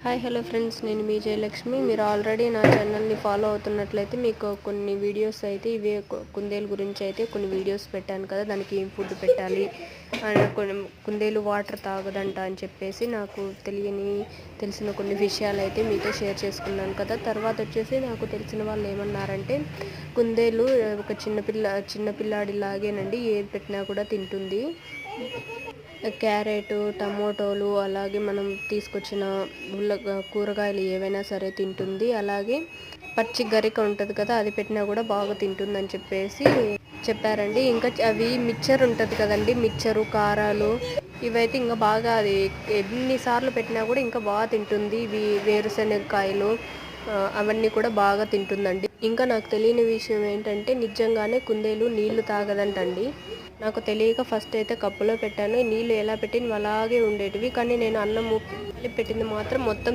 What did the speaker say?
Hi hello friends, నేను మీ జయలక్ష్మి. మీరు already నా ఛానల్ని ఫాలో అవుతున్నట్లయితే మీకు కొన్ని వీడియోస్ అయితే ఇవే కుందేలు గురించి అయితే కొన్ని వీడియోస్ పెట్టాను కదా. దానికి ఏం ఫుడ్ పెట్టాలి, కొన్ని కుందేలు వాటర్ తాగదంట అని చెప్పేసి నాకు తెలిసిన కొన్ని విషయాలు అయితే మీతో షేర్ చేసుకున్నాను కదా. తర్వాత వచ్చేసి నాకు తెలిసిన వాళ్ళు ఏమన్నారంటే, కుందేలు ఒక చిన్నపిల్లాడిలాగేనండి, ఏది పెట్టినా కూడా తింటుంది. క్యారెట్, టమోటోలు, అలాగే మనం తీసుకొచ్చిన కూరగాయలు ఏవైనా సరే తింటుంది. అలాగే పచ్చి గరిక ఉంటుంది కదా, అది పెట్టినా కూడా బాగా తింటుందని చెప్పేసి చెప్పారండి. ఇంకా అవి మిక్చర్ ఉంటుంది కదండి, మిక్చరు, కారాలు, ఇవైతే ఇంకా బాగా అది ఎన్నిసార్లు పెట్టినా కూడా ఇంకా బాగా తింటుంది. ఇవి వేరుశనగకాయలు, అవన్నీ కూడా బాగా తింటుందండి. ఇంకా నాకు తెలియని విషయం ఏంటంటే, నిజంగానే కుందేలు నీళ్లు తాగదంటండి. నాకు తెలియక ఫస్ట్ అయితే కప్పులో పెట్టాను. నీళ్ళు ఎలా పెట్టినవి అలాగే ఉండేటివి, కానీ నేను అన్నము పెట్టింది మాత్రం మొత్తం